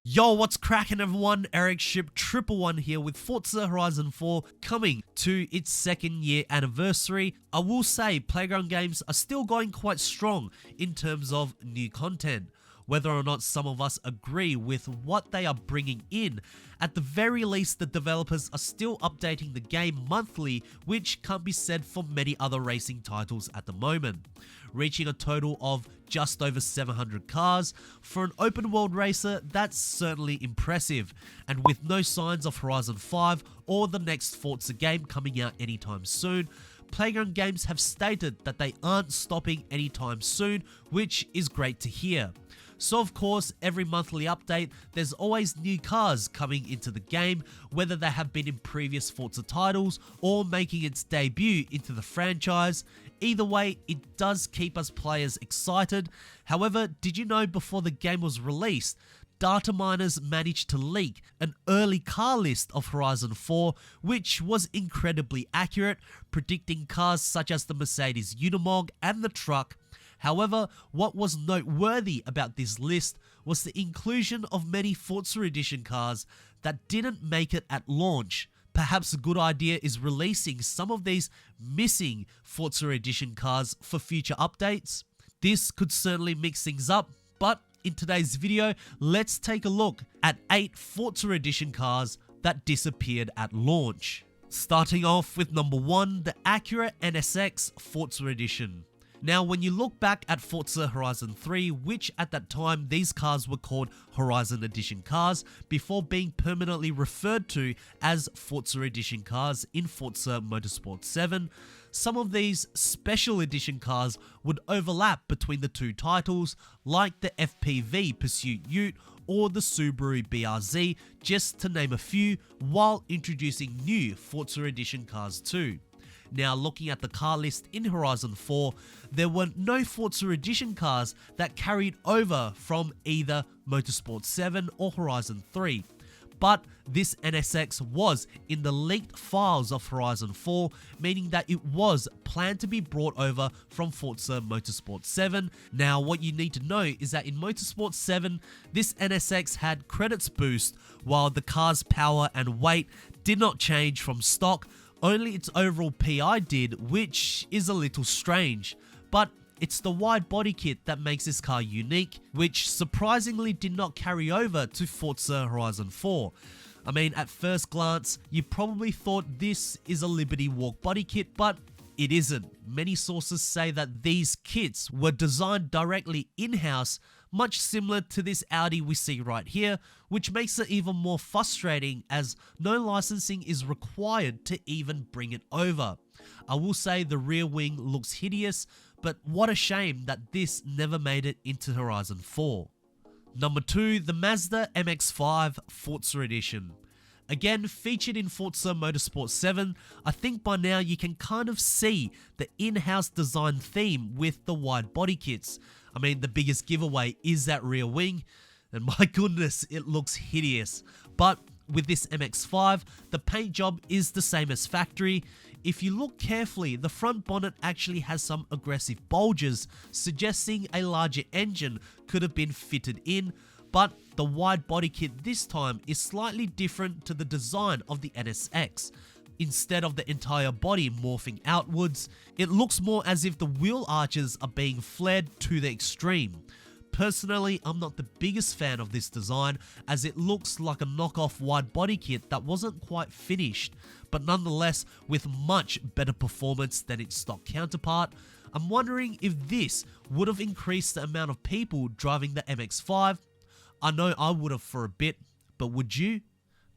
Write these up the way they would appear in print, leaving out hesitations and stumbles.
Yo, what's cracking everyone? Ericship 111 here with Forza Horizon 4 coming to its second year anniversary. I will say Playground Games are still going quite strong in terms of new content. Whether or not some of us agree with what they are bringing in, at the very least the developers are still updating the game monthly, which can't be said for many other racing titles at the moment. Reaching a total of just over 700 cars, for an open world racer, that's certainly impressive. And with no signs of Horizon 5 or the next Forza game coming out anytime soon, Playground Games have stated that they aren't stopping anytime soon, which is great to hear. So of course, every monthly update, there's always new cars coming into the game, whether they have been in previous Forza titles or making its debut into the franchise. Either way, it does keep us players excited. However, did you know before the game was released, data miners managed to leak an early car list of Horizon 4, which was incredibly accurate, predicting cars such as the Mercedes Unimog and the truck. However, what was noteworthy about this list was the inclusion of many Forza Edition cars that didn't make it at launch. Perhaps a good idea is releasing some of these missing Forza Edition cars for future updates. This could certainly mix things up, but in today's video, let's take a look at 8 Forza Edition cars that disappeared at launch. Starting off with number 1, the Acura NSX Forza Edition. Now, when you look back at Forza Horizon 3, which at that time these cars were called Horizon Edition cars before being permanently referred to as Forza Edition cars in Forza Motorsport 7, some of these special edition cars would overlap between the two titles, like the FPV Pursuit Ute or the Subaru BRZ, just to name a few, while introducing new Forza Edition cars too. Now, looking at the car list in Horizon 4, there were no Forza Edition cars that carried over from either Motorsport 7 or Horizon 3. But this NSX was in the leaked files of Horizon 4, meaning that it was planned to be brought over from Forza Motorsport 7. Now, what you need to know is that in Motorsport 7, this NSX had credits boost, while the car's power and weight did not change from stock. Only its overall PI did, which is a little strange, but it's the wide body kit that makes this car unique, which surprisingly did not carry over to Forza Horizon 4. I mean, at first glance, you probably thought this is a Liberty Walk body kit, but it isn't. Many sources say that these kits were designed directly in-house, much similar to this Audi we see right here, which makes it even more frustrating as no licensing is required to even bring it over. I will say the rear wing looks hideous, but what a shame that this never made it into Horizon 4. Number 2, the Mazda MX-5 Forza Edition. Again, featured in Forza Motorsport 7, I think by now you can kind of see the in-house design theme with the wide body kits. I mean, the biggest giveaway is that rear wing, and my goodness, it looks hideous. But with this MX-5, the paint job is the same as factory. If you look carefully, the front bonnet actually has some aggressive bulges, suggesting a larger engine could have been fitted in. But the wide body kit this time is slightly different to the design of the NSX. Instead of the entire body morphing outwards, it looks more as if the wheel arches are being flared to the extreme. Personally, I'm not the biggest fan of this design, as it looks like a knockoff wide body kit that wasn't quite finished, but nonetheless with much better performance than its stock counterpart. I'm wondering if this would have increased the amount of people driving the MX-5. I know I would have for a bit, but would you?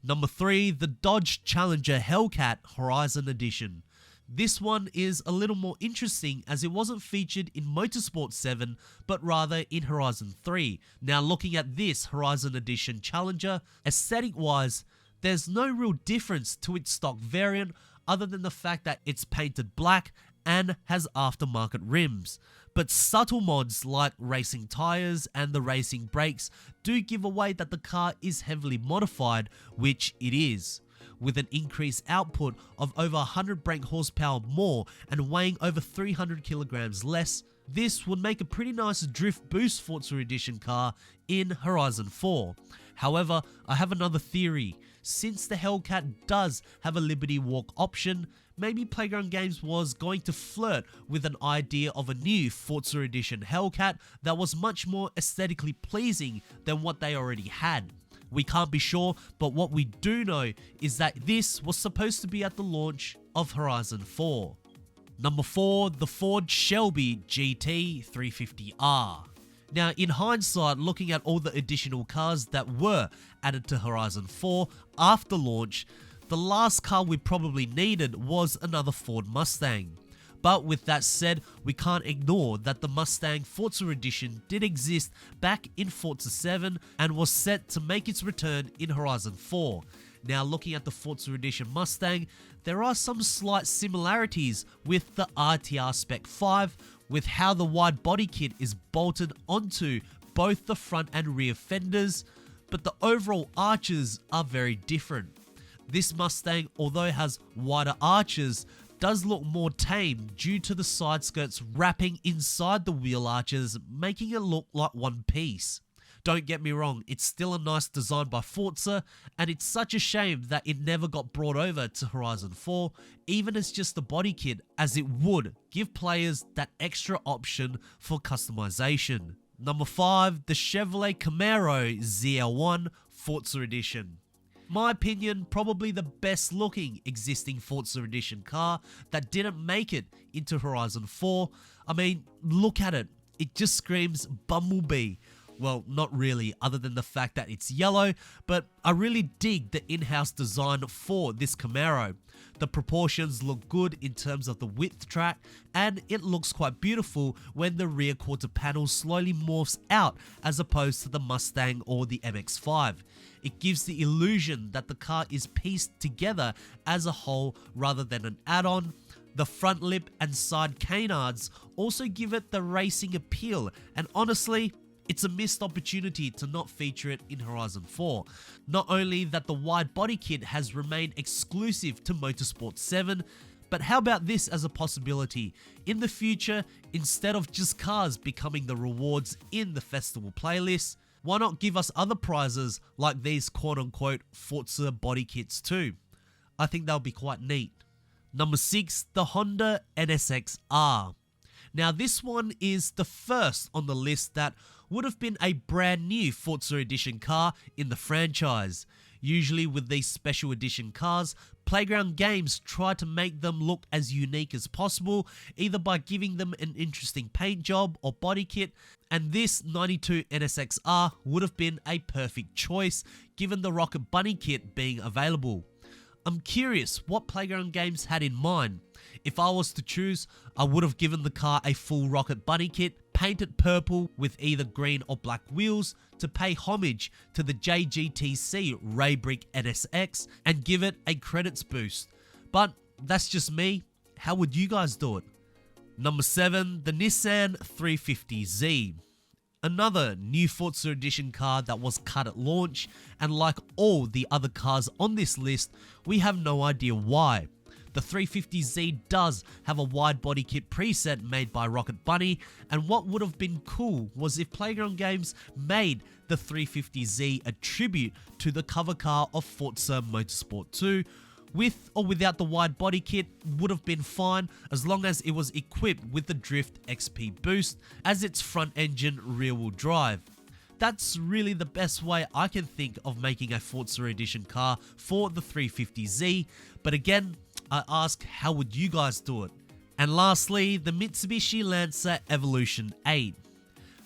Number 3, the Dodge Challenger Hellcat Horizon Edition. This one is a little more interesting as it wasn't featured in Motorsport 7, but rather in Horizon 3. Now, looking at this Horizon Edition Challenger, aesthetic wise, there's no real difference to its stock variant other than the fact that it's painted black and has aftermarket rims. But subtle mods like racing tires and the racing brakes do give away that the car is heavily modified, which it is. With an increased output of over 100 brake horsepower more and weighing over 300 kilograms less, This would make a pretty nice drift boost Forza Edition car in Horizon 4. However, I have another theory. Since the Hellcat does have a Liberty Walk option, maybe Playground Games was going to flirt with an idea of a new Forza Edition Hellcat that was much more aesthetically pleasing than what they already had. We can't be sure, but what we do know is that this was supposed to be at the launch of Horizon 4. Number 4, the Ford Shelby GT 350R. Now, in hindsight, looking at all the additional cars that were added to Horizon 4 after launch, the last car we probably needed was another Ford Mustang. But with that said, we can't ignore that the Mustang Forza Edition did exist back in Forza 7 and was set to make its return in Horizon 4. Now, looking at the Forza Edition Mustang, there are some slight similarities with the RTR Spec 5, with how the wide body kit is bolted onto both the front and rear fenders, but the overall arches are very different. This Mustang, although it has wider arches, does look more tame due to the side skirts wrapping inside the wheel arches, making it look like one piece. Don't get me wrong, it's still a nice design by Forza, and it's such a shame that it never got brought over to Horizon 4, even as just the body kit, as it would give players that extra option for customization. Number 5, the Chevrolet Camaro ZL1 Forza Edition. My opinion, probably the best looking existing Forza Edition car that didn't make it into Horizon 4. I mean, look at it, it just screams Bumblebee. Well, not really, other than the fact that it's yellow, but I really dig the in-house design for this Camaro. The proportions look good in terms of the width track, and it looks quite beautiful when the rear quarter panel slowly morphs out as opposed to the Mustang or the MX-5. It gives the illusion that the car is pieced together as a whole rather than an add-on. The front lip and side canards also give it the racing appeal, and honestly, it's a missed opportunity to not feature it in Horizon 4. Not only that the wide body kit has remained exclusive to Motorsport 7, but how about this as a possibility? In the future, instead of just cars becoming the rewards in the festival playlist, why not give us other prizes like these quote-unquote Forza body kits too? I think that would be quite neat. Number 6, the Honda NSX-R. Now this one is the first on the list that would have been a brand new Forza Edition car in the franchise. Usually with these special edition cars, Playground Games try to make them look as unique as possible, either by giving them an interesting paint job or body kit, and this 92 NSX-R would have been a perfect choice given the Rocket Bunny kit being available. I'm curious what Playground Games had in mind. If I was to choose, I would have given the car a full Rocket Bunny kit, painted purple with either green or black wheels to pay homage to the JGTC Ray Brick NSX and give it a credits boost. But that's just me. How would you guys do it? Number 7, the Nissan 350Z. Another new Forza Edition car that was cut at launch, and like all the other cars on this list, we have no idea why. The 350Z does have a wide body kit preset made by Rocket Bunny, and what would have been cool was if Playground Games made the 350Z a tribute to the cover car of Forza Motorsport 2. With or without the wide body kit would have been fine as long as it was equipped with the Drift XP boost as its front engine rear wheel drive. That's really the best way I can think of making a Forza Edition car for the 350Z, but again, I ask, how would you guys do it? And lastly, the Mitsubishi Lancer Evolution 8.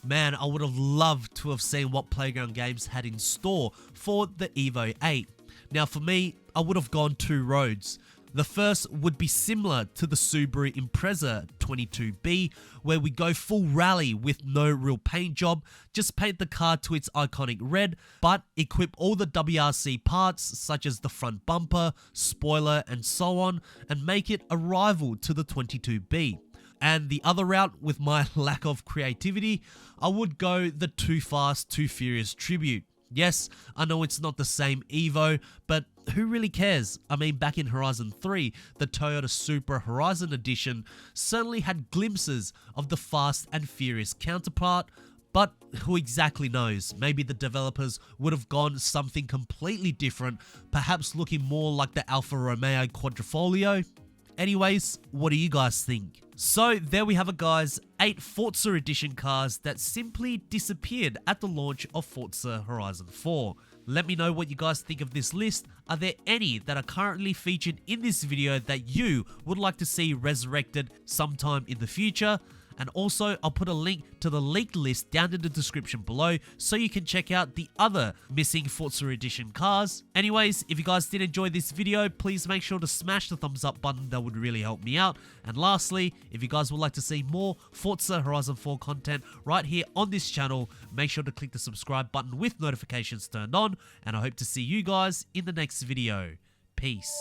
Man, I would have loved to have seen what Playground Games had in store for the Evo 8. Now for me, I would have gone two roads. The first would be similar to the Subaru Impreza 22B, where we go full rally with no real paint job, just paint the car to its iconic red, but equip all the WRC parts such as the front bumper, spoiler and so on, and make it a rival to the 22B. And the other route, with my lack of creativity, I would go the Too Fast, Too Furious tribute. Yes, I know it's not the same Evo, but who really cares? I mean, back in Horizon 3, the Toyota Supra Horizon Edition certainly had glimpses of the Fast and Furious counterpart, but who exactly knows? Maybe the developers would have gone something completely different, perhaps looking more like the Alfa Romeo Quadrifoglio. Anyways, what do you guys think? So there we have it, guys, 8 Forza Edition cars that simply disappeared at the launch of Forza Horizon 4. Let me know what you guys think of this list. Are there any that are currently featured in this video that you would like to see resurrected sometime in the future? And also, I'll put a link to the leaked list down in the description below so you can check out the other missing Forza Edition cars. Anyways, if you guys did enjoy this video, please make sure to smash the thumbs up button. That would really help me out. And lastly, if you guys would like to see more Forza Horizon 4 content right here on this channel, make sure to click the subscribe button with notifications turned on. And I hope to see you guys in the next video. Peace.